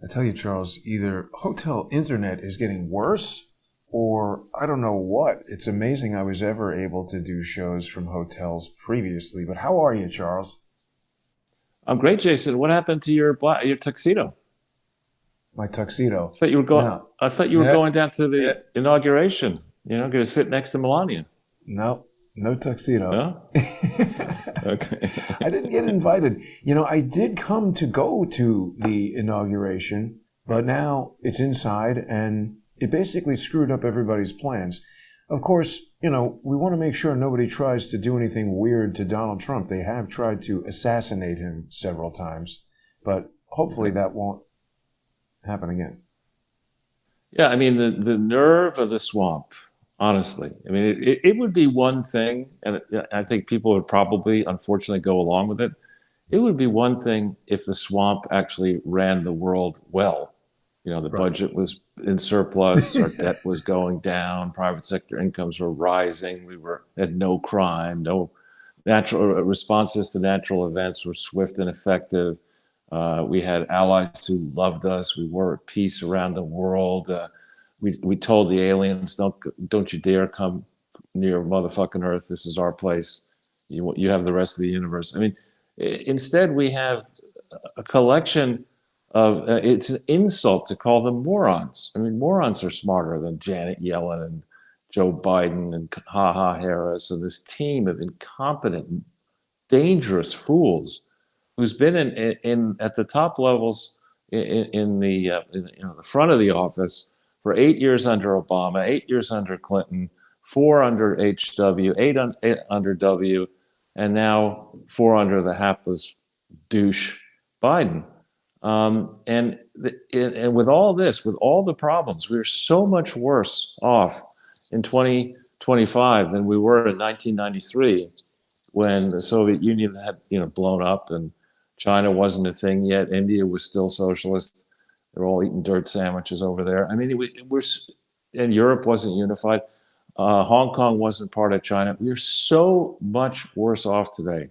I tell you, Charles, either hotel internet is getting worse or I don't know what. It's amazing I was ever able to do shows from hotels previously. But how are you, Charles? I'm great, Jason. What happened to your tuxedo? My tuxedo. I thought you were going. No, I thought you were no, going down to eh, the inauguration. Going to sit next to Melania. no, no tuxedo. No. Okay. I didn't get invited. I did come to go to the inauguration, but now it's inside and it basically screwed up everybody's plans. Of course, we want to make sure nobody tries to do anything weird to Donald Trump. They have tried to assassinate him several times, but hopefully that won't happen again. Yeah, I mean the nerve of the swamp. Honestly, I mean it would be one thing, and I think people would probably, unfortunately, go along with it. It would be one thing if the swamp actually ran the world well. The Right. budget was in surplus, our debt was going down, private sector incomes were rising, we had no crime, no natural responses to natural events were swift and effective. We had allies who loved us. We were at peace around the world. We told the aliens, don't you dare come near motherfucking Earth. This is our place. You have the rest of the universe. I mean, instead we have a collection of. It's an insult to call them morons. I mean, morons are smarter than Janet Yellen and Joe Biden and Ha Ha Harris and this team of incompetent, dangerous fools who's been in at the top levels in the front of the office for 8 years under Obama, 8 years under Clinton, four under HW, eight under W, and now four under the hapless douche Biden. And with all this, with all the problems, we're so much worse off in 2025 than we were in 1993 when the Soviet Union had blown up and China wasn't a thing yet. India was still socialist. They're all eating dirt sandwiches over there. I mean, and Europe wasn't unified. Hong Kong wasn't part of China. We're so much worse off today.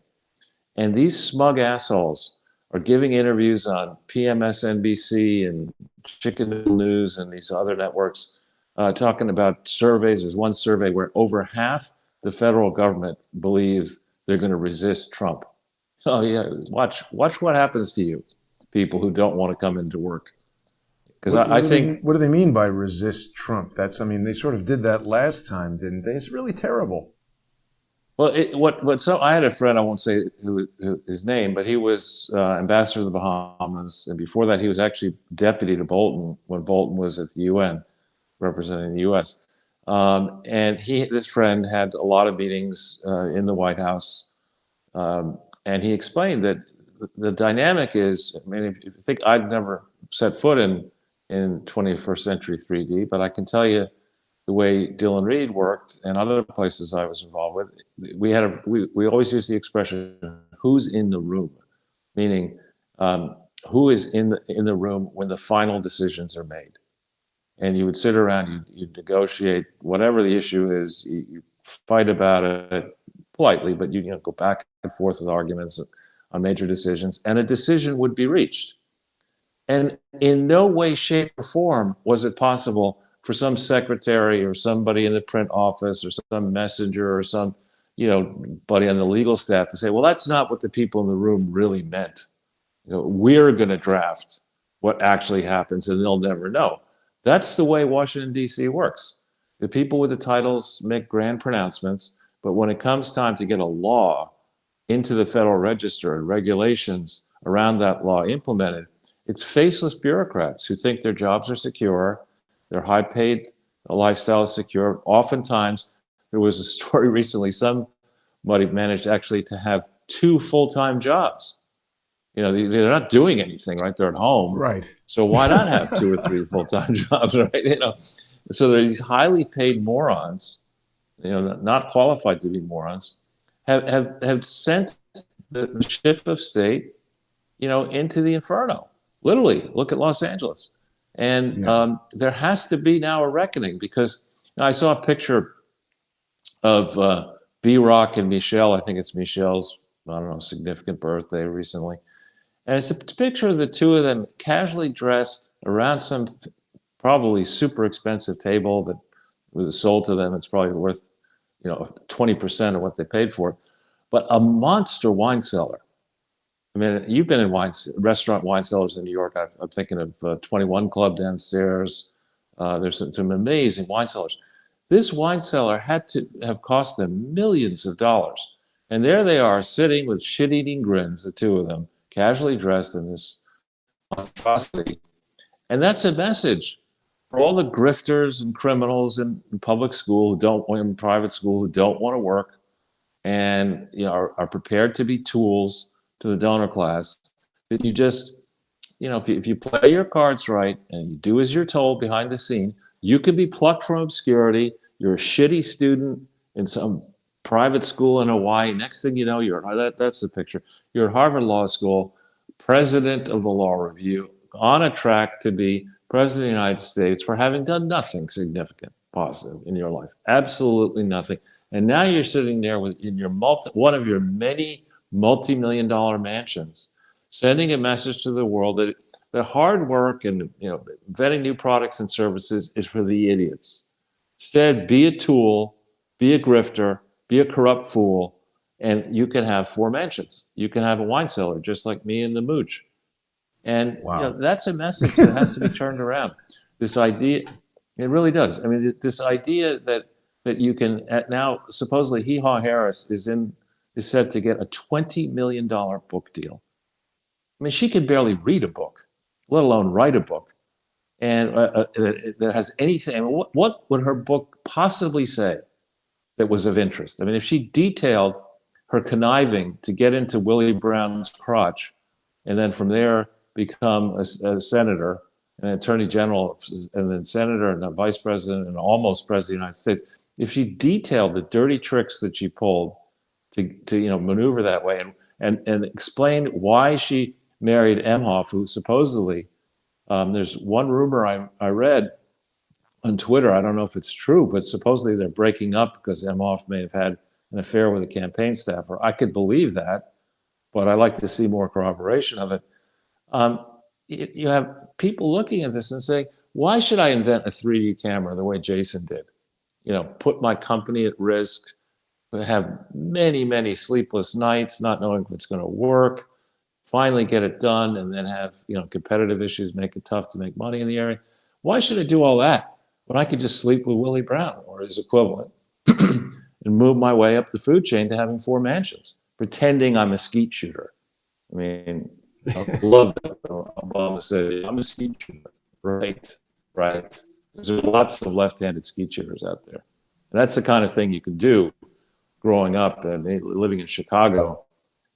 And these smug assholes are giving interviews on PMSNBC and Chicken News and these other networks talking about surveys. There's one survey where over half the federal government believes they're going to resist Trump. Oh yeah, watch what happens to you, people who don't want to come into work. Because What, I what do they think, what do they mean by resist Trump? I mean, they sort of did that last time, didn't they? It's really terrible. well, so I had a friend, I won't say his name, but he was ambassador to the Bahamas, and before that, he was actually deputy to Bolton when Bolton was at the UN, representing the U.S. And this friend, had a lot of meetings in the White House. And he explained that the dynamic is, I mean, if you think I'd never set foot in 21st century 3D, but I can tell you the way Dylan Reed worked and other places I was involved with, we always use the expression, who's in the room, meaning who is in the room when the final decisions are made. And you would sit around, you negotiate whatever the issue is, you fight about it politely, but you go back and forth with arguments on major decisions, and a decision would be reached. And in no way, shape, or form was it possible for some secretary or somebody in the print office or some messenger or some buddy on the legal staff to say, well, that's not what the people in the room really meant. We're going to draft what actually happens, and they'll never know. That's the way Washington, D.C. works. The people with the titles make grand pronouncements, but when it comes time to get a law into the Federal Register and regulations around that law implemented, it's faceless bureaucrats who think their jobs are secure, their high-paid lifestyle is secure. Oftentimes, there was a story recently, somebody managed actually to have two full-time jobs. They're not doing anything, right? They're at home. Right. So why not have two or three full-time jobs, right? So there's these highly paid morons, not qualified to be morons, have sent the ship of state, into the inferno. Literally, look at Los Angeles. And Yeah. there has to be now a reckoning, because I saw a picture of B-Rock and Michelle. I think it's Michelle's, I don't know, significant birthday recently. And it's a picture of the two of them casually dressed around some probably super expensive table that was sold to them. It's probably worth, 20% of what they paid for it. But a monster wine cellar. I mean, you've been in restaurant wine cellars in New York. I'm thinking of 21 Club downstairs. There's some amazing wine cellars. This wine cellar had to have cost them millions of dollars. And there they are sitting with shit-eating grins, the two of them, casually dressed in this monstrosity. And that's a message for all the grifters and criminals in public school who don't, in private school, who don't want to work and are prepared to be tools to the donor class. That you just, if you play your cards right and you do as you're told behind the scene, you can be plucked from obscurity. You're a shitty student in some private school in Hawaii. Next thing you know, that's the picture. You're at Harvard Law School, president of the Law Review, on a track to be president of the United States for having done nothing significant positive in your life. Absolutely nothing. And now you're sitting there in your one of your many multi-million dollar mansions, sending a message to the world that hard work and inventing new products and services is for the idiots. Instead, be a tool, be a grifter, be a corrupt fool, and you can have four mansions. You can have a wine cellar, just like me and the mooch. And Wow. that's a message that has to be turned around. This idea, it really does. I mean, this idea that you can now supposedly Hee Haw Harris is said to get a $20 million book deal. I mean, she can barely read a book, let alone write a book, and that has anything. I mean, what would her book possibly say that was of interest? I mean, if she detailed her conniving to get into Willie Brown's crotch, and then from there become a senator, an attorney general, and then senator, and then vice president, and almost president of the United States. If she detailed the dirty tricks that she pulled to maneuver that way, and explain why she married Emhoff, who supposedly there's one rumor I read on Twitter. I don't know if it's true, but supposedly they're breaking up because Emhoff may have had an affair with a campaign staffer. I could believe that, but I like to see more corroboration of it. You have people looking at this and saying, why should I invent a 3D camera the way Jason did? Put my company at risk, have many, many sleepless nights, not knowing if it's going to work, finally get it done, and then have, competitive issues make it tough to make money in the area. Why should I do all that when I could just sleep with Willie Brown or his equivalent and move my way up the food chain to having four mansions, pretending I'm a skeet shooter? I mean, I love that. Obama said, I'm a skeet shooter. Right. There's lots of left-handed skeet shooters out there. And that's the kind of thing you can do growing up and living in Chicago.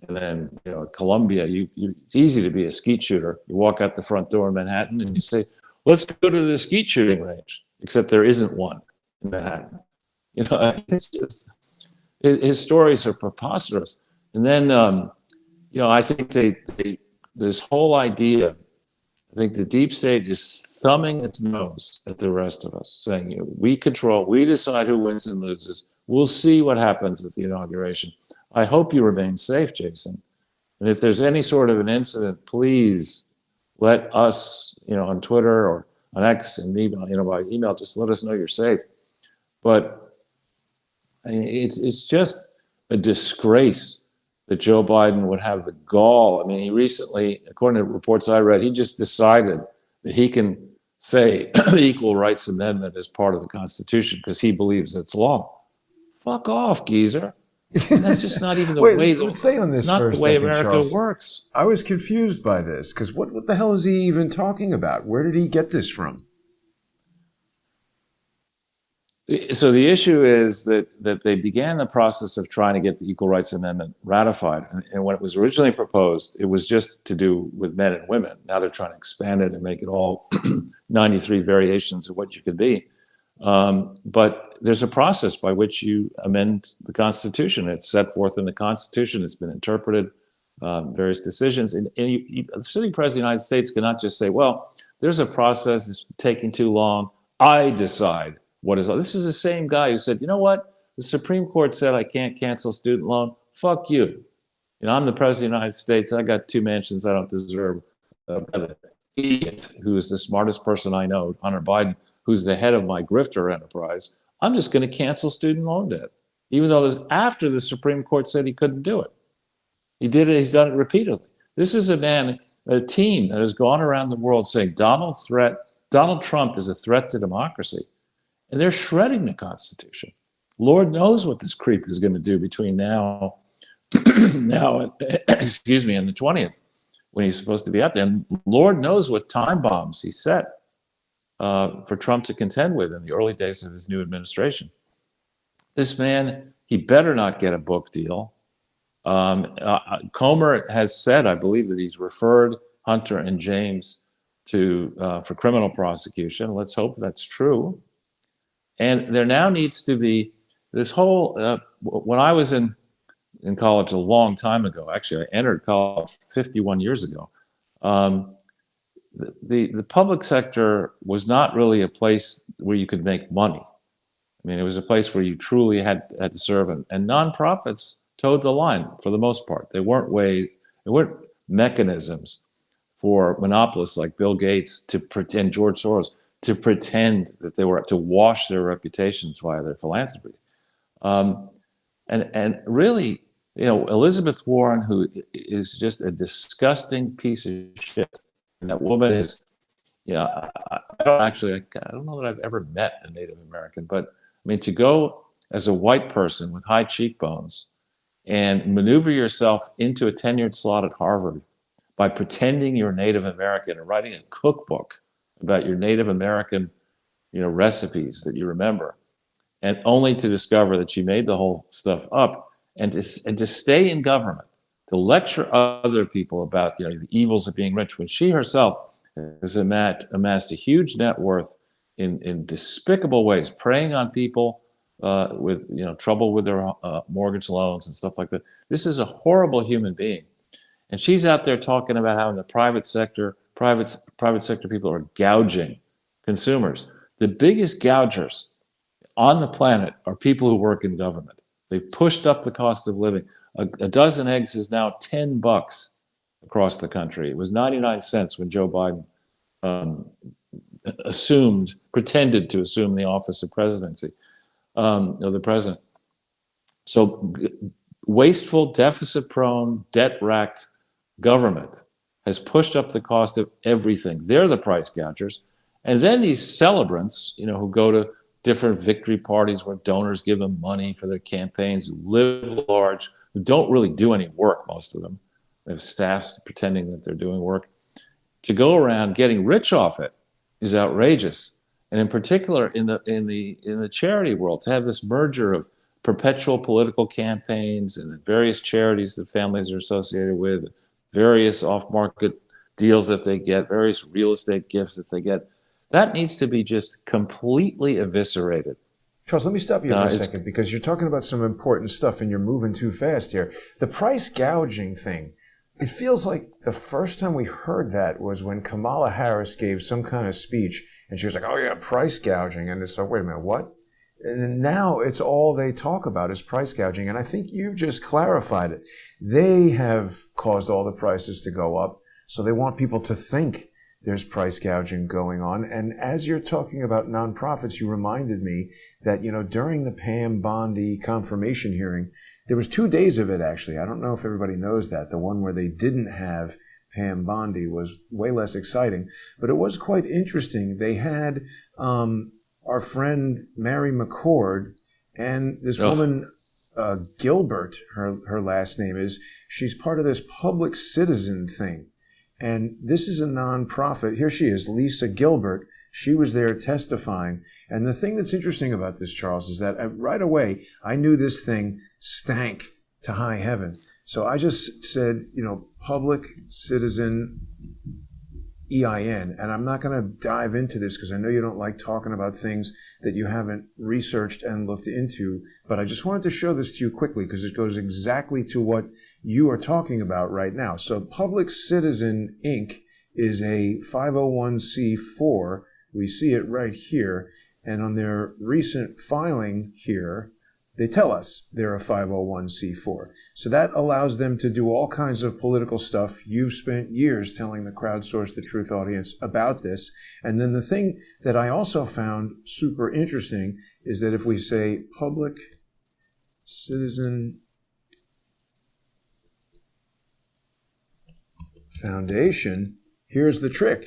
And then, Columbia, it's easy to be a skeet shooter. You walk out the front door in Manhattan and you say, let's go to the skeet shooting range, except there isn't one in Manhattan. It's just, his stories are preposterous. And then, I think this whole idea, I think the deep state is thumbing its nose at the rest of us, saying, we decide who wins and loses. We'll see what happens at the inauguration. I hope you remain safe, Jason. And if there's any sort of an incident, please let us, on Twitter or on X and email, by email, just let us know you're safe. But it's just a disgrace that Joe Biden would have the gall. I mean, he recently, according to reports I read, he just decided that he can say the Equal Rights Amendment is part of the Constitution because he believes it's law. Fuck off, geezer. And that's just not even the Wait, way. let's stay on this it's not for a the way second, America Charles. works. I was confused by this because what the hell is he even talking about? Where did he get this from? So the issue is that they began the process of trying to get the Equal Rights Amendment ratified. And when it was originally proposed, it was just to do with men and women. Now they're trying to expand it and make it all 93 variations of what you could be. But there's a process by which you amend the Constitution. It's set forth in the Constitution. It's been interpreted, various decisions. And the sitting president of the United States cannot just say, well, there's a process, it's taking too long, I decide what is. This is the same guy who said, you know what? The Supreme Court said I can't cancel student loan. Fuck you. I'm the president of the United States. I got 2 mansions I don't deserve. I've got an idiot who is the smartest person I know, Hunter Biden, who's the head of my grifter enterprise. I'm just going to cancel student loan debt, even though after the Supreme Court said he couldn't do it. He did it. He's done it repeatedly. This is a team that has gone around the world saying Donald Trump is a threat to democracy, and they're shredding the Constitution. Lord knows what this creep is going to do between now and excuse me, and the 20th, when he's supposed to be out there. And Lord knows what time bombs he set for Trump to contend with in the early days of his new administration. This man, he better not get a book deal. Comer has said, I believe, that he's referred Hunter and James for criminal prosecution. Let's hope that's true. And there now needs to be this whole, when I was in college a long time ago, actually I entered college 51 years ago, the public sector was not really a place where you could make money. I mean, it was a place where you truly had to serve, and nonprofits towed the line for the most part. They weren't mechanisms for monopolists like Bill Gates to pretend, George Soros, to pretend that they were to wash their reputations via their philanthropy. And really, Elizabeth Warren, who is just a disgusting piece of shit, and that woman is, I don't know that I've ever met a Native American, but I mean, to go as a white person with high cheekbones and maneuver yourself into a tenured slot at Harvard by pretending you're Native American and writing a cookbook about your Native American, recipes that you remember, and only to discover that she made the whole stuff up, and to stay in government, to lecture other people about the evils of being rich, when she herself has amassed a huge net worth in despicable ways, preying on people with trouble with their mortgage loans and stuff like that. This is a horrible human being, and she's out there talking about how in the private sector people are gouging consumers. The biggest gougers on the planet are people who work in government. They've pushed up the cost of living. A dozen eggs is now $10 across the country. It was 99 cents when Joe Biden pretended to assume the office of presidency, of the president. So wasteful, deficit-prone, debt-racked government has pushed up the cost of everything. They're the price gougers. And then these celebrants, who go to different victory parties where donors give them money for their campaigns, who live large, who don't really do any work, most of them. They have staffs pretending that they're doing work. To go around getting rich off it is outrageous. And in particular, in the charity world, to have this merger of perpetual political campaigns and the various charities that families are associated with, various off-market deals that they get, various real estate gifts that they get, that needs to be just completely eviscerated. Charles, let me stop you for a second, because you're talking about some important stuff and you're moving too fast here. The price gouging thing, it feels like the first time we heard that was when Kamala Harris gave some kind of speech and she was like, oh yeah, price gouging. And it's like, wait a minute, what? And now it's all they talk about is price gouging. And I think you just clarified it. They have caused all the prices to go up. So they want people to think there's price gouging going on. And as you're talking about nonprofits, you reminded me that, during the Pam Bondi confirmation hearing, there was 2 days of it, actually. I don't know if everybody knows that. The one where they didn't have Pam Bondi was way less exciting, but it was quite interesting. They had our friend Mary McCord and this woman, Gilbert, her last name is, she's part of this public citizen thing. And this is a nonprofit. Here she is, Lisa Gilbert. She was there testifying. And the thing that's interesting about this, Charles, is that right away, I knew this thing stank to high heaven. So I just said, public citizen EIN. And I'm not going to dive into this because I know you don't like talking about things that you haven't researched and looked into. But I just wanted to show this to you quickly because it goes exactly to what you are talking about right now. So Public Citizen Inc. is a 501c4. We see it right here. And on their recent filing here, they tell us they're a 501c4. So that allows them to do all kinds of political stuff. You've spent years telling the Crowdsource the Truth audience about this. And then the thing that I also found super interesting is that if we say public citizen foundation, here's the trick.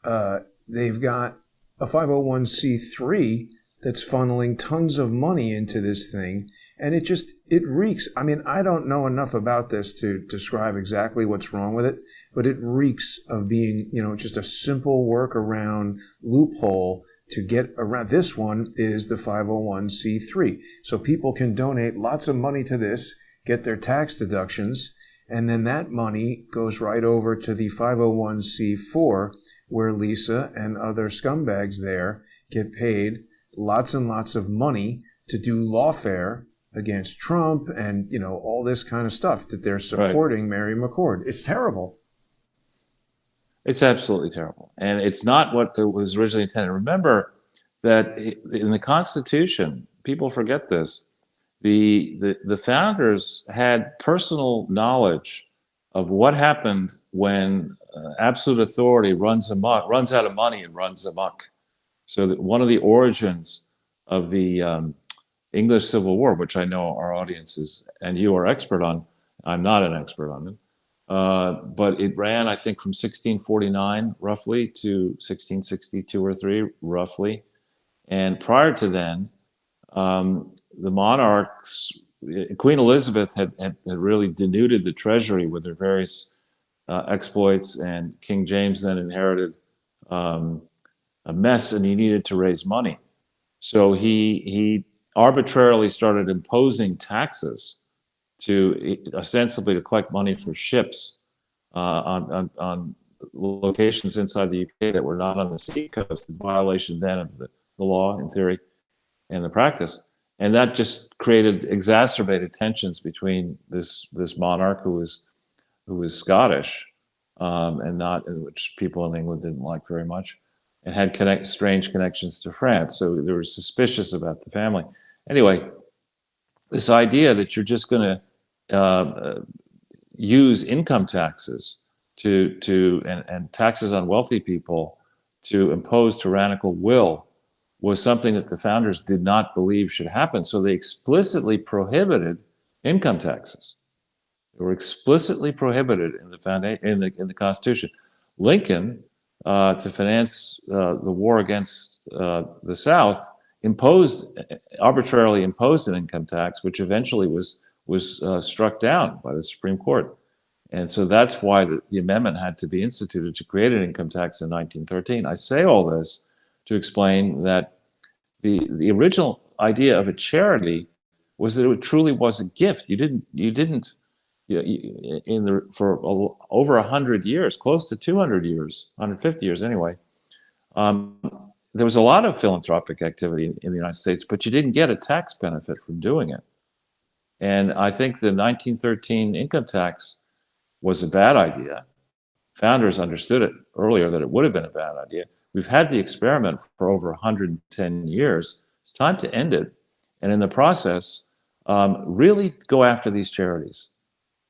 They've got a 501c3 that's funneling tons of money into this thing, and it reeks. I mean, I don't know enough about this to describe exactly what's wrong with it, but it reeks of being, just a simple workaround loophole to get around. This one is the 501c3. So people can donate lots of money to this, get their tax deductions, and then that money goes right over to the 501c4, where Lisa and other scumbags there get paid lots and lots of money to do lawfare against Trump and, all this kind of stuff that they're supporting Mary McCord. It's terrible. It's absolutely terrible. And it's not what it was originally intended. Remember that in the Constitution, people forget this, the founders had personal knowledge of what happened when absolute authority runs out of money and runs amok. So that one of the origins of the English Civil War, which I know our audience is, and you are expert on, I'm not an expert on it, but it ran, I think, from 1649 roughly to 1662 or 3 roughly. And prior to then, the monarchs, Queen Elizabeth had really denuded the treasury with her various exploits, and King James then inherited a mess, and he needed to raise money. So he arbitrarily started imposing taxes to ostensibly to collect money for ships on locations inside the UK that were not on the sea coast, in violation then of the law in theory and the practice. And that just exacerbated tensions between this monarch who was Scottish, which people in England didn't like very much, and had strange connections to France. So they were suspicious about the family. Anyway, this idea that you're just going to use income taxes and taxes on wealthy people to impose tyrannical will was something that the founders did not believe should happen. So they explicitly prohibited income taxes. They were explicitly prohibited in the Constitution. Lincoln, to finance the war against the South, arbitrarily imposed an income tax, which eventually was struck down by the Supreme Court. And so that's why the amendment had to be instituted to create an income tax in 1913. I say all this to explain that the original idea of a charity was that it truly was a gift. For over 100 years, close to 200 years, 150 years anyway, there was a lot of philanthropic activity in the United States, but you didn't get a tax benefit from doing it. And I think the 1913 income tax was a bad idea. Founders understood it earlier that it would have been a bad idea. We've had the experiment for over 110 years. It's time to end it. And in the process, really go after these charities.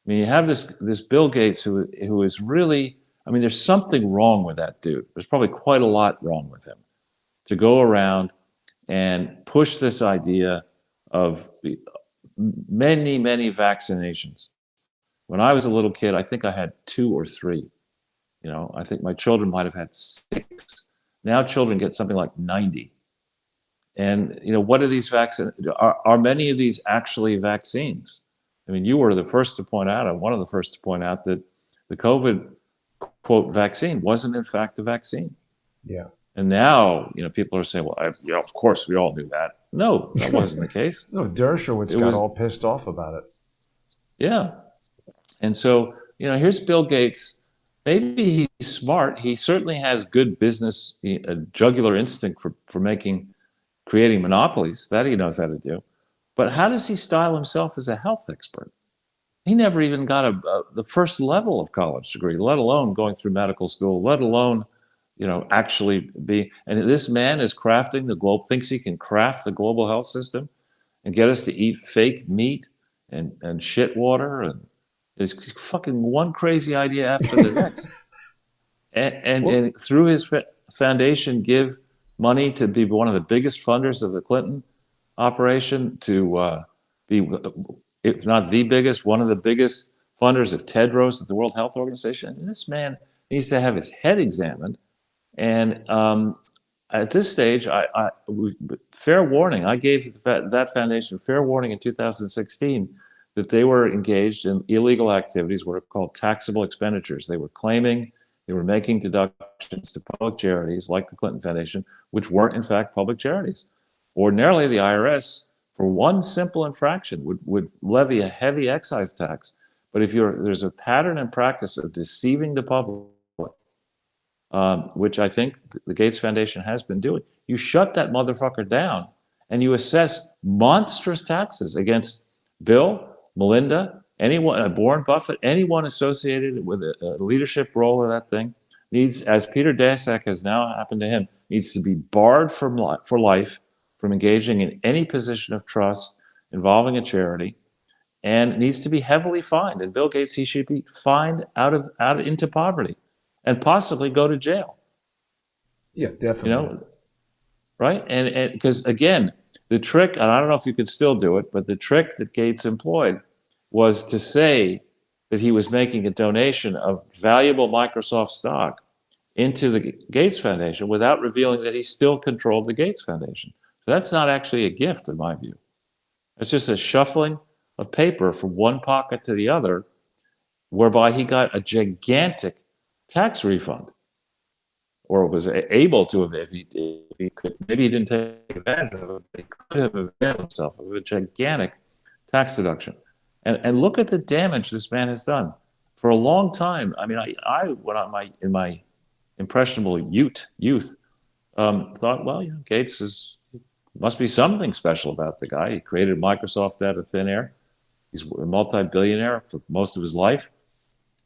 I mean, you have this Bill Gates who is really, there's something wrong with that dude. There's probably quite a lot wrong with him to go around and push this idea of many, many vaccinations. When I was a little kid, I think I had 2 or 3. I think my children might have had 6. Now children get something like 90. And, what are these vaccines? Are many of these actually vaccines? You were the first to point out, and one of the first to point out, that the COVID, quote, vaccine wasn't in fact a vaccine. Yeah. And now, people are saying, well, of course we all knew that. No, that wasn't the case. No, Dershowitz got all pissed off about it. Yeah. And so, here's Bill Gates. Maybe he's smart. He certainly has good business, a jugular instinct for creating monopolies. That he knows how to do. But how does he style himself as a health expert? He never even got the first level of college degree, let alone going through medical school, let alone, actually be. And this man is crafting the globe, thinks he can craft the global health system. and get us to eat fake meat and shit water, and it's fucking one crazy idea after the next. Well, And through his foundation, give money to be one of the biggest funders of the Clinton operation, to be, if not the biggest, one of the biggest funders of Tedros at the World Health Organization. And this man needs to have his head examined. And at this stage, fair warning. I gave that foundation fair warning in 2016 that they were engaged in illegal activities, what are called taxable expenditures. They were claiming they were making deductions to public charities like the Clinton Foundation, which weren't in fact public charities. Ordinarily, the IRS, for one simple infraction, would levy a heavy excise tax. But if there's a pattern and practice of deceiving the public, which I think the Gates Foundation has been doing, you shut that motherfucker down and you assess monstrous taxes against Bill, Melinda, anyone, Warren Buffett, anyone associated with a leadership role of that thing needs, as Peter Daszak has now happened to him, needs to be barred for life from engaging in any position of trust involving a charity, and needs to be heavily fined. And Bill Gates, he should be fined out into poverty, and possibly go to jail. yeah, You definitely. know, right? And because again, the trick, and I don't know if you could still do it, but the trick that Gates employed was to say that he was making a donation of valuable Microsoft stock into the Gates Foundation without revealing that he still controlled the Gates Foundation. So that's not actually a gift, in my view. It's just a shuffling of paper from one pocket to the other, whereby he got a gigantic tax refund, or was able to, if he could. Maybe he didn't take advantage of it, but he could have availed himself of a gigantic tax deduction. And look at the damage this man has done. For a long time, I mean, in my impressionable youth, thought, well, Gates must be something special about the guy. He created Microsoft out of thin air. He's a multi-billionaire for most of his life.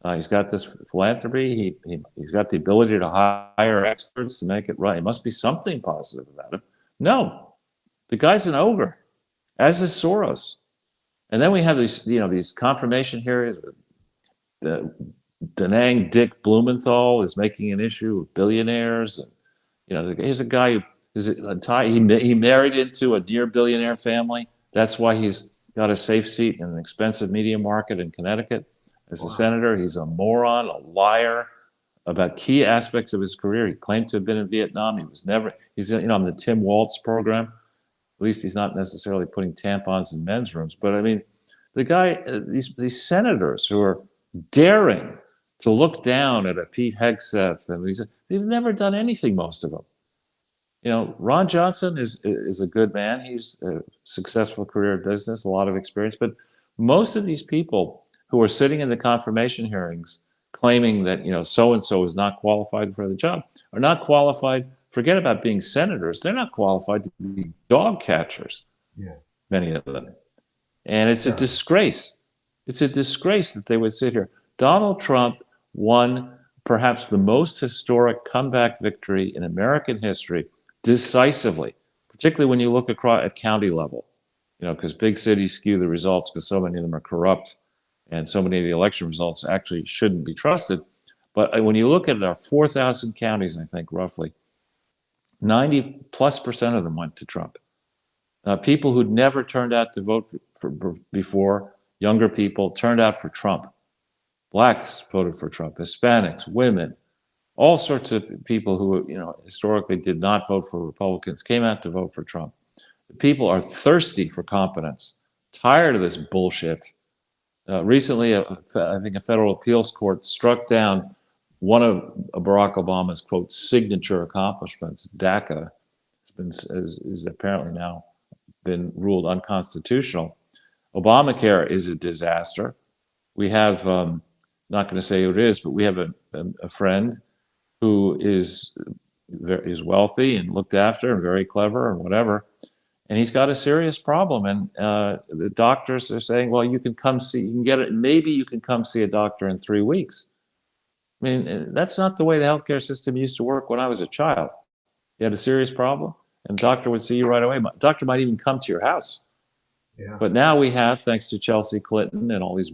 He's got this philanthropy. He's got the ability to hire experts to make it right. It must be something positive about him. No, the guy's an ogre, as is Soros. And then we have these confirmation hearings. The Danang Dick Blumenthal is making an issue of billionaires. And, here's a guy who he married into a near billionaire family. That's why he's got a safe seat in an expensive media market in Connecticut. As a senator, he's a moron, a liar about key aspects of his career. He claimed to have been in Vietnam. He's on the Tim Waltz program. At least he's not necessarily putting tampons in men's rooms. But I mean, the guy, these senators who are daring to look down at a Pete Hegseth, and they've never done anything, most of them. Ron Johnson is a good man. He's a successful career in business, a lot of experience. But most of these people who are sitting in the confirmation hearings claiming that, so-and-so is not qualified for the job, are not qualified. Forget about being senators. They're not qualified to be dog catchers, Yeah. many of them. And it's a disgrace. It's a disgrace that they would sit here. Donald Trump won perhaps the most historic comeback victory in American history, decisively, particularly when you look across at county level, because big cities skew the results because so many of them are corrupt, and so many of the election results actually shouldn't be trusted. But when you look at our 4,000 counties, I think roughly 90+% of them went to Trump. People who'd never turned out to vote for before, younger people, turned out for Trump. Blacks voted for Trump, Hispanics, women, all sorts of people who, historically did not vote for Republicans came out to vote for Trump. People are thirsty for competence, tired of this bullshit. Recently, I think a federal appeals court struck down one of Barack Obama's, quote, signature accomplishments, DACA. Is apparently now been ruled unconstitutional. Obamacare is a disaster. We have, not going to say who it is, but we have a friend who is wealthy and looked after and very clever and whatever, and he's got a serious problem. And the doctors are saying, well, you can get it. Maybe you can come see a doctor in 3 weeks. I mean, that's not the way the healthcare system used to work when I was a child. You had a serious problem, and the doctor would see you right away. The doctor might even come to your house. Yeah. But now we have, thanks to Chelsea Clinton and all these